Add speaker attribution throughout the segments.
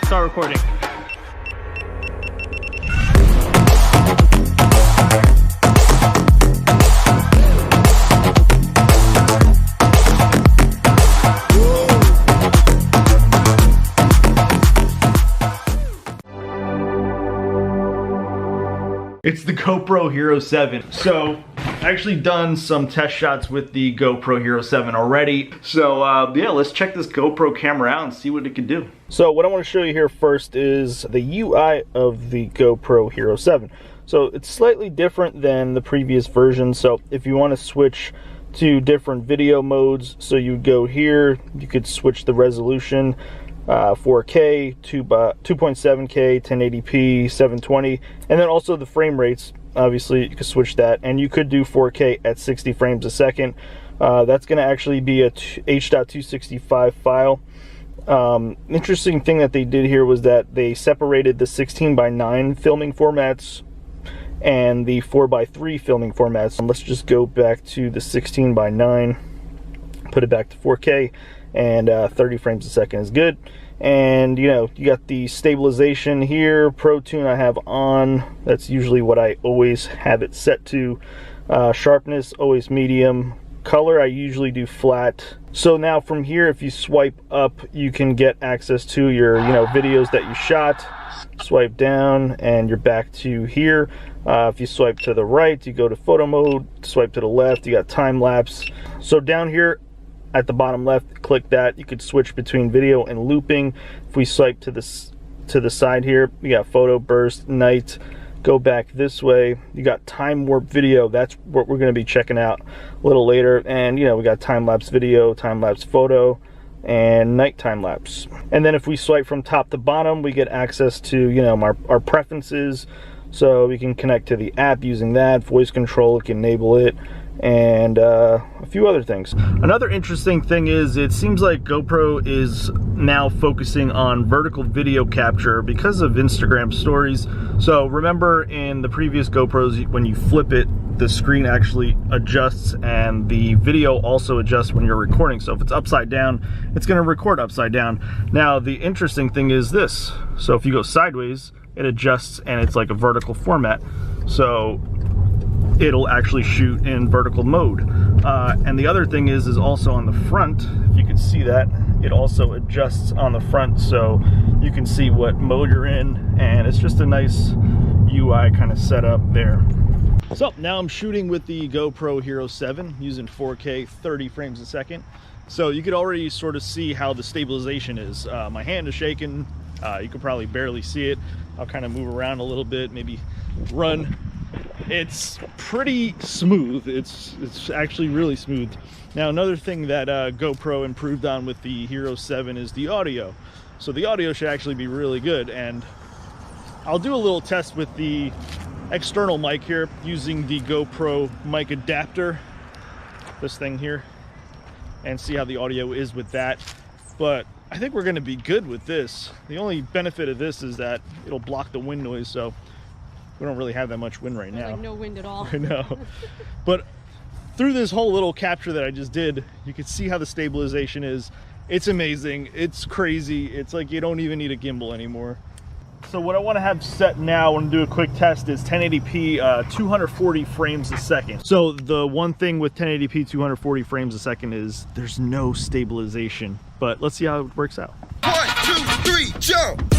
Speaker 1: start recording.
Speaker 2: It's the GoPro Hero 7. So, I've actually done some test shots with the GoPro Hero 7 already. So, yeah, let's check this GoPro camera out and see what it can do. So, what I want to show you here first is the UI of the GoPro Hero 7. So, it's slightly different than the previous version. So, if you want to switch to different video modes, so you go here, you could switch the resolution. 4K, 2.7K, 1080p, 720, and then also the frame rates. Obviously, you could switch that, and you could do 4K at 60 frames a second. That's going to actually be a H.265 file. Interesting thing that they did here was that they separated the 16:9 filming formats and the 4:3 filming formats. Let's just go back to the 16:9, put it back to 4K. And 30 frames a second is good. And you know, you got the stabilization here. Pro Tune I have on. That's usually what I always have it set to. Sharpness always medium. Color I usually do flat. So now from here, if you swipe up, you can get access to your videos that you shot. Swipe down and you're back to here. If you swipe to the right, you go to photo mode. Swipe to the left, you got time lapse. So down here at the bottom left, click that. You could switch between video and looping. If we swipe to the side here, you got photo, burst, night. Go back this way, you got time warp video. That's what we're going to be checking out a little later. And we got time lapse video, time lapse photo, and night time lapse. And then if we swipe from top to bottom, we get access to our preferences. So we can connect to the app using that. Voice control, we can enable it, and a few other things. Another interesting thing is it seems like GoPro is now focusing on vertical video capture because of Instagram stories. So remember in the previous GoPros, when you flip it, the screen actually adjusts and the video also adjusts when you're recording. So if it's upside down, it's going to record upside down. Now the interesting thing is this. So if you go sideways, it adjusts and it's like a vertical format. So it'll actually shoot in vertical mode. And the other thing is also on the front, if you can see that, it also adjusts on the front so you can see what mode you're in, and it's just a nice UI kind of setup there. So now I'm shooting with the GoPro Hero 7 using 4K 30 frames a second. So you could already sort of see how the stabilization is. My hand is shaking. You could probably barely see it. I'll kind of move around a little bit, maybe run. It's pretty smooth. It's actually really smooth. Now another thing that GoPro improved on with the Hero 7 is the audio. So the audio should actually be really good, and I'll do a little test with the external mic here using the GoPro mic adapter, this thing here, and see how the audio is with that. But I think we're going to be good with this. The only benefit of this is that it'll block the wind noise, so we don't really have that much wind right now.
Speaker 3: Like no wind at all.
Speaker 2: I know. But through this whole little capture that I just did, you can see how the stabilization is. It's amazing. It's crazy. It's like you don't even need a gimbal anymore. So what I want to have set now and do a quick test is 1080p 240 frames a second. So the one thing with 1080p 240 frames a second is there's no stabilization. But let's see how it works out.
Speaker 4: 1, 2, 3, jump!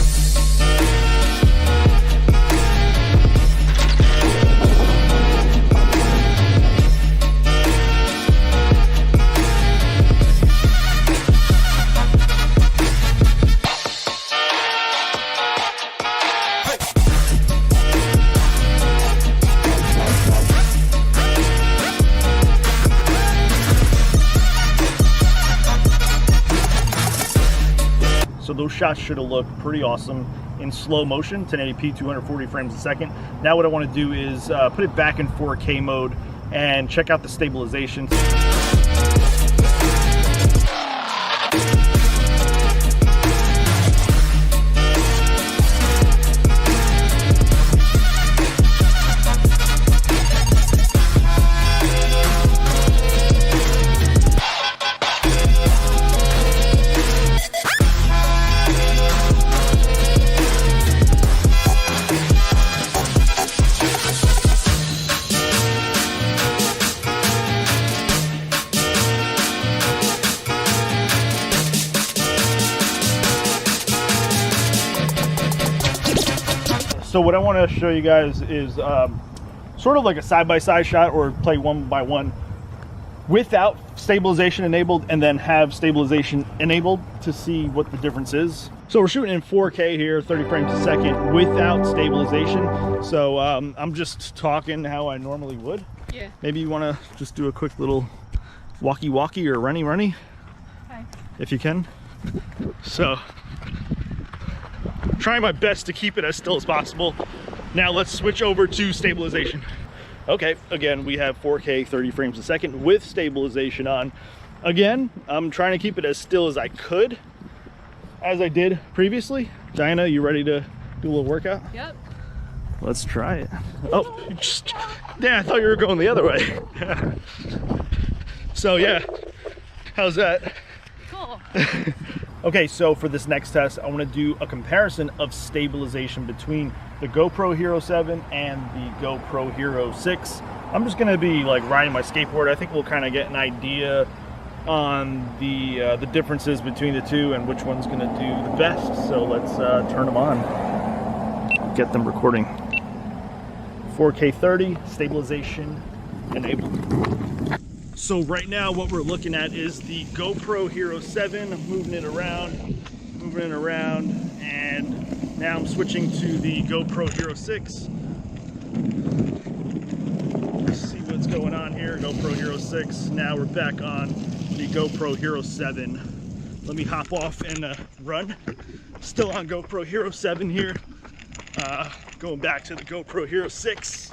Speaker 2: So those shots should have looked pretty awesome in slow motion, 1080p, 240 frames a second. Now what I want to do is put it back in 4K mode and check out the stabilization. So what I want to show you guys is sort of like a side-by-side shot, or play one by one without stabilization enabled, and then have stabilization enabled to see what the difference is. So we're shooting in 4K here, 30 frames a second without stabilization. So I'm just talking how I normally would.
Speaker 1: Yeah.
Speaker 2: Maybe you want to just do a quick little walkie-walkie or runny,
Speaker 1: Okay.
Speaker 2: if you can. So trying my best to keep it as still as possible. Now let's switch over to stabilization. Okay, again, we have 4K 30 frames a second with stabilization on. Again, I'm trying to keep it as still as I could, as I did previously. Diana, you ready to do a little workout?
Speaker 1: Yep.
Speaker 2: Let's try it. Oh, yeah, I thought you were going the other way. So yeah, how's that?
Speaker 1: Cool.
Speaker 2: Okay, so for this next test, I want to do a comparison of stabilization between the GoPro Hero 7 and the GoPro Hero 6. I'm just going to be like riding my skateboard. I think we'll kind of get an idea on the differences between the two and which one's going to do the best. So let's turn them on, get them recording. 4K 30, stabilization enabled. So right now what we're looking at is the GoPro Hero 7. I'm moving it around, and now I'm switching to the GoPro Hero 6. Let's see what's going on here. GoPro Hero 6. Now we're back on the GoPro Hero 7. Let me hop off and run. Still on GoPro Hero 7 here. Going back to the GoPro Hero 6.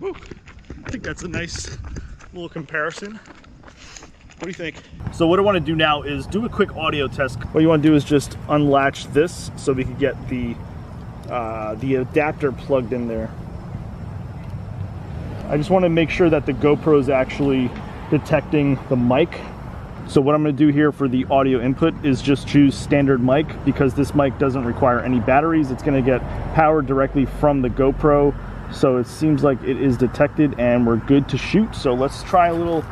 Speaker 2: Woo. I think that's a nice little comparison. What do you think? So what I want to do now is do a quick audio test. What you want to do is just unlatch this so we can get the adapter plugged in there. I just want to make sure that the GoPro is actually detecting the mic. So what I'm going to do here for the audio input is just choose standard mic, because this mic doesn't require any batteries. It's going to get powered directly from the GoPro. So it seems like it is detected and we're good to shoot. So let's try a little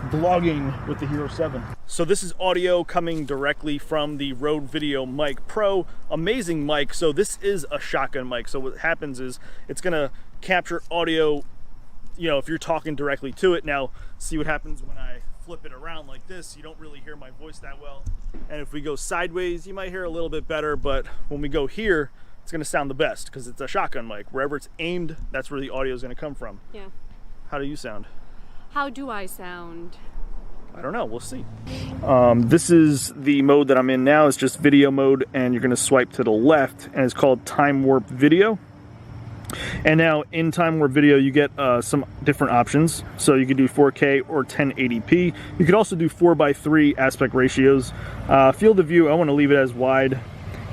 Speaker 2: vlogging with the Hero 7. So this is audio coming directly from the Rode Video Mic Pro. Amazing mic. So this is a shotgun mic. So what happens is it's gonna capture audio, you know, if you're talking directly to it. Now see what happens when I flip it around like this. You don't really hear my voice that well. And if we go sideways, you might hear a little bit better, but when we go here, it's going to sound the best because it's a shotgun mic. Wherever it's aimed, that's where the audio is going to come from.
Speaker 1: Yeah.
Speaker 2: How do you sound?
Speaker 1: How do I sound?
Speaker 2: I don't know. We'll see. This is the mode that I'm in now. It's just video mode, and you're going to swipe to the left, and it's called Time Warp Video. And now in Time Warp Video, you get some different options. So you could do 4K or 1080p. You could also do 4:3 aspect ratios. Field of view, I want to leave it as wide.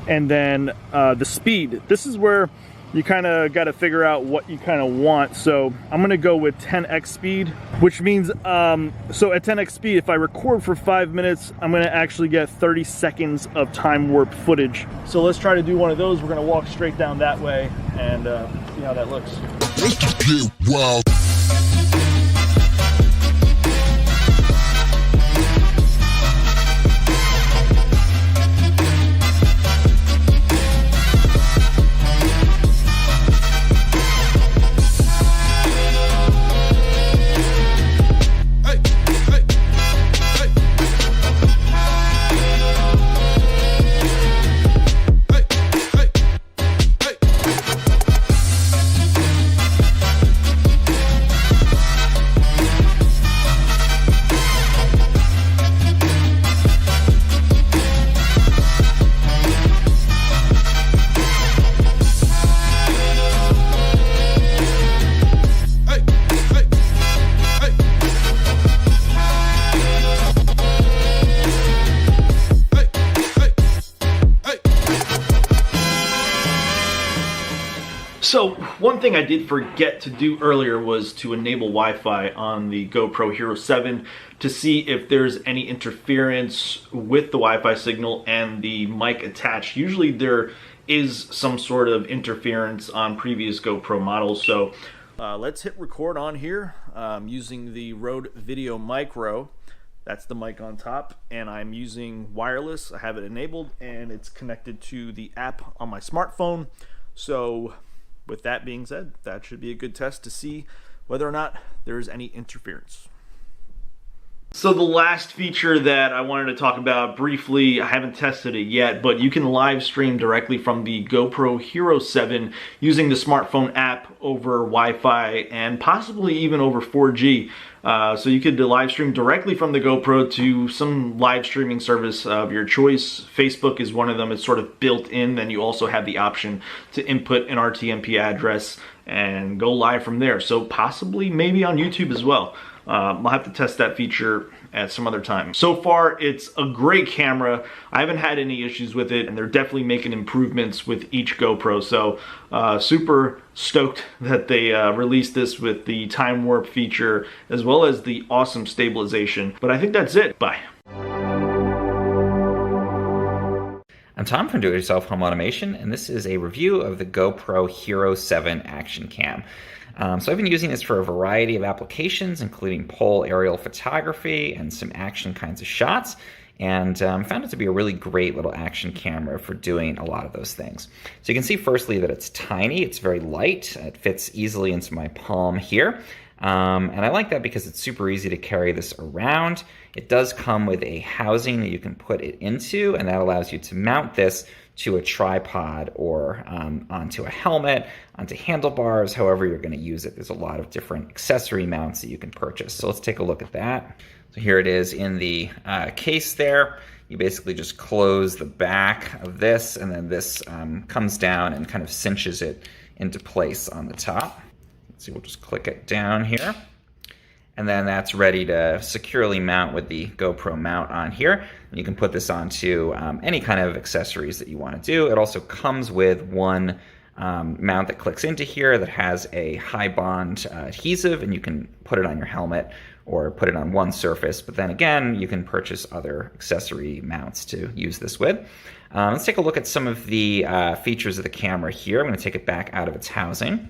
Speaker 2: And then the speed, this is where you kind of got to figure out what you kind of want. So I'm going to go with 10x speed, which means, so at 10x speed, if I record for 5 minutes, I'm going to actually get 30 seconds of time warp footage. So let's try to do one of those. We're going to walk straight down that way and see how that looks.
Speaker 4: Wow.
Speaker 2: So one thing I did forget to do earlier was to enable Wi-Fi on the GoPro Hero 7 to see if there's any interference with the Wi-Fi signal and the mic attached. Usually there is some sort of interference on previous GoPro models. So let's hit record on here using the Rode Video Micro. That's the mic on top, and I'm using wireless. I have it enabled, and it's connected to the app on my smartphone. So with that being said, that should be a good test to see whether or not there's any interference. So the last feature that I wanted to talk about briefly, I haven't tested it yet, but you can live stream directly from the GoPro Hero 7 using the smartphone app over Wi-Fi and possibly even over 4G. So you could live stream directly from the GoPro to some live streaming service of your choice. Facebook is one of them. It's sort of built in. Then you also have the option to input an RTMP address and go live from there. So possibly maybe on YouTube as well. I'll have to test that feature at some other time. So far, it's a great camera. I haven't had any issues with it, and they're definitely making improvements with each GoPro. So super stoked that they released this with the time warp feature, as well as the awesome stabilization. But I think that's it. Bye.
Speaker 3: I'm Tom from Do-It-Yourself Home Automation, and this is a review of the GoPro Hero 7 Action Cam. So I've been using this for a variety of applications, including pole aerial photography and some action kinds of shots, and found it to be a really great little action camera for doing a lot of those things. So you can see firstly that it's tiny, it's very light, it fits easily into my palm here. And I like that because it's super easy to carry this around. It does come with a housing that you can put it into, and that allows you to mount this to a tripod or onto a helmet, onto handlebars, however you're going to use it. There's a lot of different accessory mounts that you can purchase. So let's take a look at that. So here it is in the case there. You basically just close the back of this, and then this comes down and kind of cinches it into place on the top. So we'll just click it down here. And then that's ready to securely mount with the GoPro mount on here. And you can put this onto any kind of accessories that you want to do. It also comes with one mount that clicks into here that has a high bond adhesive, and you can put it on your helmet or put it on one surface. But then again, you can purchase other accessory mounts to use this with. Let's take a look at some of the features of the camera here. I'm going to take it back out of its housing.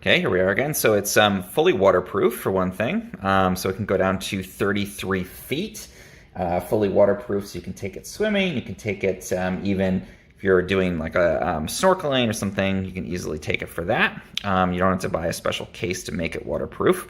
Speaker 3: Okay, here we are again. So it's fully waterproof for one thing. So it can go down to 33 feet, fully waterproof. So you can take it swimming. You can take it even if you're doing like a snorkeling or something, you can easily take it for that. You don't have to buy a special case to make it waterproof.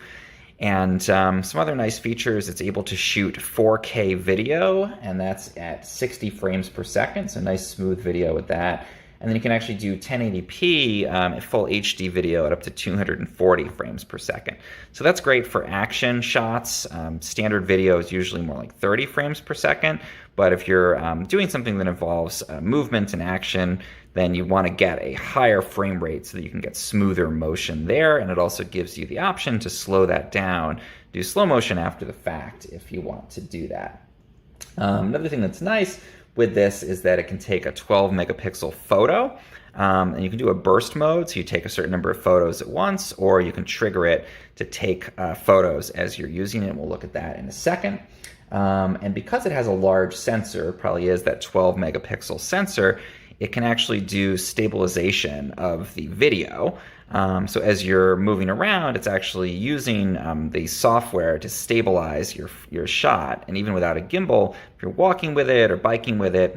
Speaker 3: And some other nice features, it's able to shoot 4K video, and that's at 60 frames per second. So nice smooth video with that. And then you can actually do 1080p full HD video at up to 240 frames per second. So that's great for action shots. Standard video is usually more like 30 frames per second. But if you're doing something that involves movement and action, then you want to get a higher frame rate so that you can get smoother motion there. And it also gives you the option to slow that down, do slow motion after the fact if you want to do that. Another thing that's nice with this is that it can take a 12 megapixel photo, and you can do a burst mode, so you take a certain number of photos at once, or you can trigger it to take photos as you're using it. We'll look at that in a second. And because it has a large sensor, probably is that 12 megapixel sensor, it can actually do stabilization of the video. So as you're moving around, it's actually using the software to stabilize your shot. And even without a gimbal, if you're walking with it or biking with it,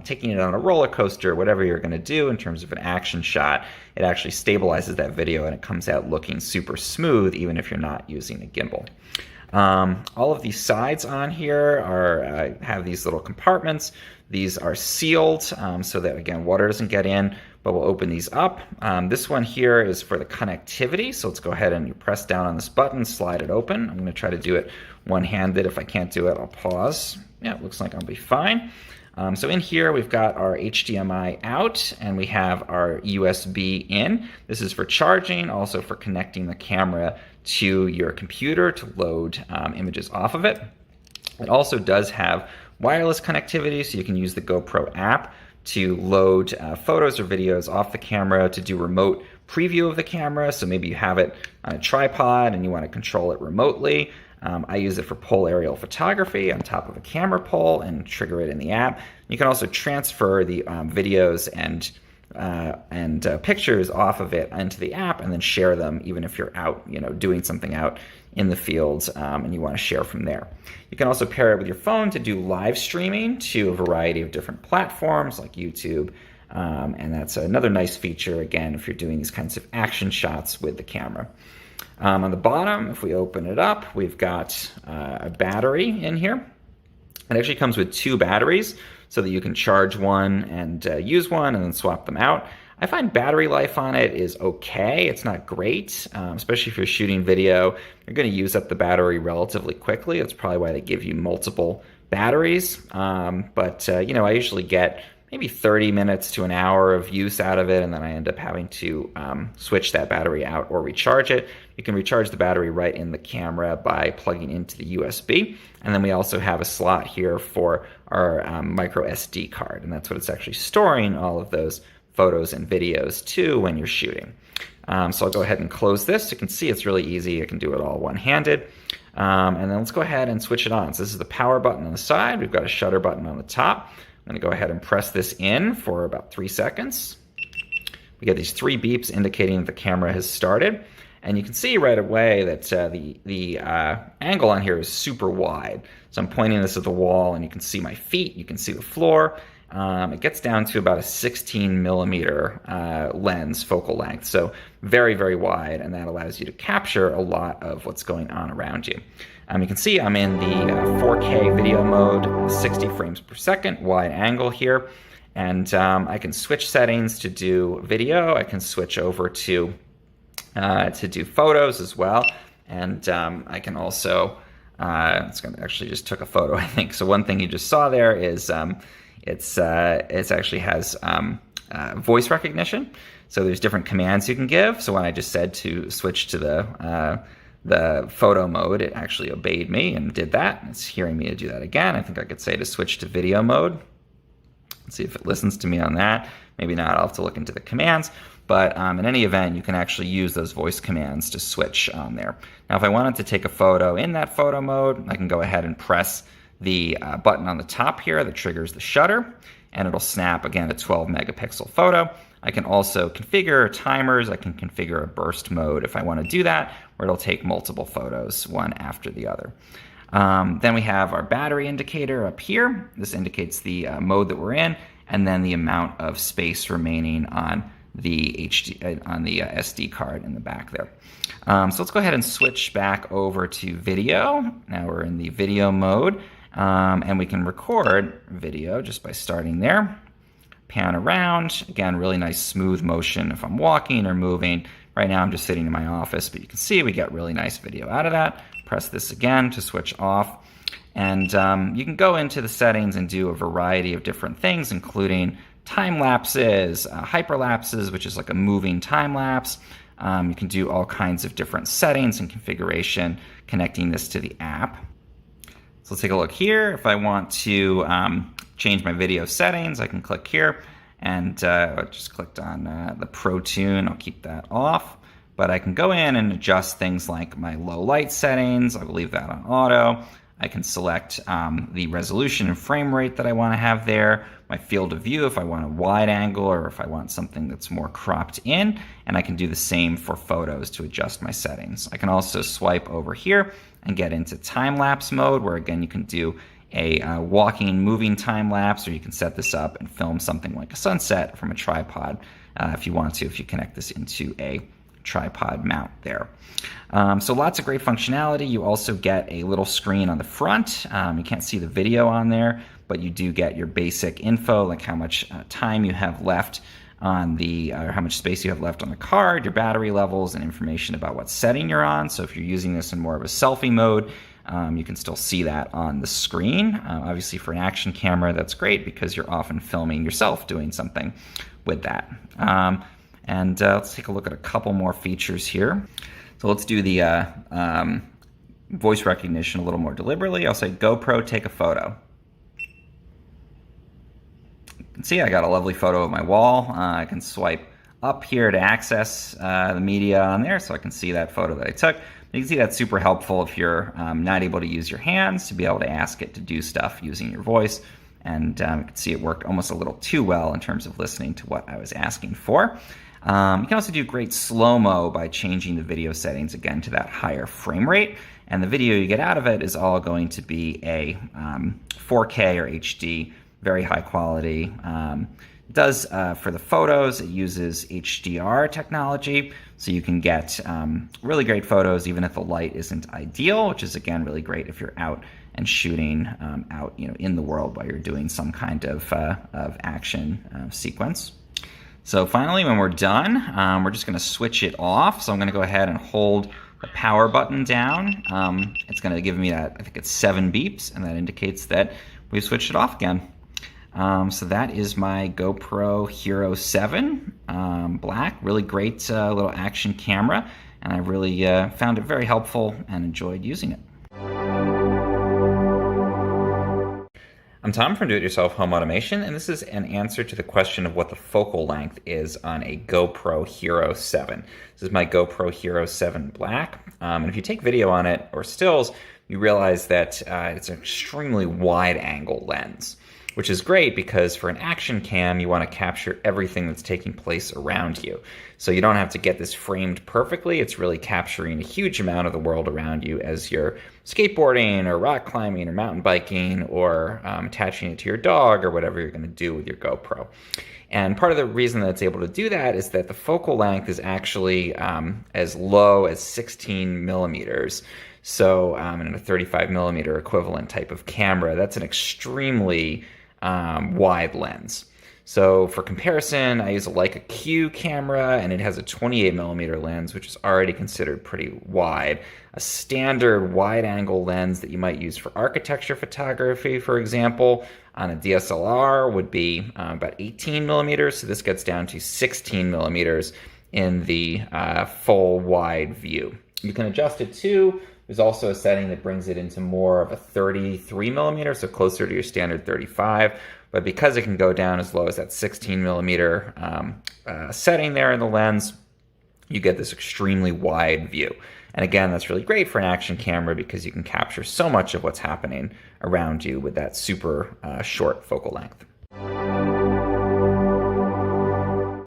Speaker 3: taking it on a roller coaster, whatever you're going to do in terms of an action shot, it actually stabilizes that video and it comes out looking super smooth even if you're not using a gimbal. All of these sides on here are have these little compartments. These are sealed so that, again, water doesn't get in, but we'll open these up. This one here is for the connectivity, so let's go ahead and you press down on this button, slide it open. I'm going to try to do it one-handed. If I can't do it, I'll pause. Yeah, it looks like I'll be fine. So in here, we've got our HDMI out, and we have our USB in. This is for charging, also for connecting the camera to your computer to load images off of it. It also does have wireless connectivity, so you can use the GoPro app to load photos or videos off the camera, to do remote preview of the camera. So maybe you have it on a tripod and you want to control it remotely. I use it for pole aerial photography on top of a camera pole and trigger it in the app. You can also transfer the videos and pictures off of it into the app, and then share them even if you're out, doing something out in the fields and you want to share from there. You can also pair it with your phone to do live streaming to a variety of different platforms like YouTube, and that's another nice feature, again, if you're doing these kinds of action shots with the camera. On the bottom, if we open it up, we've got a battery in here. It actually comes with 2 batteries so that you can charge one and use one and then swap them out. I find battery life on it is okay. It's not great, especially if you're shooting video. You're going to use up the battery relatively quickly. That's probably why they give you multiple batteries. But I usually get maybe 30 minutes to an hour of use out of it, and then I end up having to switch that battery out or recharge it. You can recharge the battery right in the camera by plugging into the USB, and then we also have a slot here for our micro SD card, and that's what it's actually storing all of those photos and videos to when you're shooting. So I'll go ahead and close this. You can see it's really easy. I can do it all one-handed. And then let's go ahead and switch it on. So this is the power button on the side. We've got a shutter button on the top. I'm going to go ahead and press this in for about 3 seconds. We get these 3 beeps indicating that the camera has started. And you can see right away that the angle on here is super wide. So I'm pointing this at the wall, and you can see my feet. You can see the floor. It gets down to about a 16 millimeter lens focal length. So very, very wide. And that allows you to capture a lot of what's going on around you. You can see I'm in the 4K video mode, 60 frames per second, wide angle here. And I can switch settings to do video. I can switch over to do photos as well. And I can also, it's going to actually just took a photo, I think. So one thing you just saw there is it's actually has voice recognition. So there's different commands you can give. So when I just said to switch to the photo mode, it actually obeyed me and did that. It's hearing me to do that again. I think I could say to switch to video mode. Let's see if it listens to me on that. Maybe not. I'll have to look into the commands. But in any event, you can actually use those voice commands to switch on there. Now, if I wanted to take a photo in that photo mode, I can go ahead and press the button on the top here that triggers the shutter, and it'll snap, again, a 12 megapixel photo. I can also configure timers. I can configure a burst mode if I want to do that, where it'll take multiple photos, one after the other. Then we have our battery indicator up here. This indicates the mode that we're in, and then the amount of space remaining on the SD card in the back there. So let's go ahead and switch back over to video. Now we're in the video mode, and we can record video just by starting there. Pan around. Again, really nice smooth motion if I'm walking or moving. Right now I'm just sitting in my office, but you can see we get really nice video out of that. Press this again to switch off. And you can go into the settings and do a variety of different things, including time lapses, hyperlapses, which is like a moving time lapse. You can do all kinds of different settings and configuration connecting this to the app. So let's take a look here. If I want to change my video settings, I can click here, and I just clicked on the Pro Tune. I'll keep that off, but I can go in and adjust things like my low light settings. I'll leave that on auto. I can select the resolution and frame rate that I want to have there, my field of view if I want a wide angle or if I want something that's more cropped in, and I can do the same for photos to adjust my settings. I can also swipe over here and get into time-lapse mode, where again you can do a walking, moving time-lapse, or you can set this up and film something like a sunset from a tripod if you want to, if you connect this into a tripod mount there. So lots of great functionality. You also get a little screen on the front. You can't see the video on there, but you do get your basic info, like how much time you have left on the, or how much space you have left on the card, your battery levels, and information about what setting you're on. So if you're using this in more of a selfie mode, you can still see that on the screen. Obviously for an action camera, that's great because you're often filming yourself doing something with that. And let's take a look at a couple more features here. So let's do the voice recognition a little more deliberately. I'll say, GoPro, take a photo. You can see I got a lovely photo of my wall. I can swipe up here to access the media on there, so I can see that photo that I took. You can see that's super helpful if you're not able to use your hands, to be able to ask it to do stuff using your voice. and you can see it worked almost a little too well in terms of listening to what I was asking for. You can also do great slow-mo by changing the video settings again to that higher frame rate, and the video you get out of it is all going to be a 4K or HD, very high quality. It does, for the photos, it uses HDR technology, so you can get really great photos even if the light isn't ideal, which is again really great if you're out and shooting out in the world while you're doing some kind of action sequence. So finally, when we're done, we're just going to switch it off. So I'm going to go ahead and hold the power button down. It's going to give me that, I think it's 7 beeps, and that indicates that we've switched it off again. So that is my GoPro Hero 7 Black. Really great little action camera, and I really found it very helpful and enjoyed using it. I'm Tom from Do-It-Yourself Home Automation, and this is an answer to the question of what the focal length is on a GoPro Hero 7. This is my GoPro Hero 7 Black, and if you take video on it or stills, you realize that it's an extremely wide-angle lens, which is great because for an action cam, you want to capture everything that's taking place around you. So you don't have to get this framed perfectly. It's really capturing a huge amount of the world around you as you're skateboarding or rock climbing or mountain biking or attaching it to your dog or whatever you're going to do with your GoPro. And part of the reason that it's able to do that is that the focal length is actually as low as 16 millimeters. So in a 35 millimeter equivalent type of camera, that's an extremely wide lens. So for comparison, I use a Leica Q camera, and it has a 28 millimeter lens, which is already considered pretty wide. A standard wide-angle lens that you might use for architecture photography, for example, on a DSLR would be about 18 millimeters. So this gets down to 16 millimeters in the full wide view. You can adjust it too. There's also a setting that brings it into more of a 33 millimeter, so closer to your standard 35. But because it can go down as low as that 16 millimeter setting there in the lens, you get this extremely wide view. And again, that's really great for an action camera because you can capture so much of what's happening around you with that super short focal length.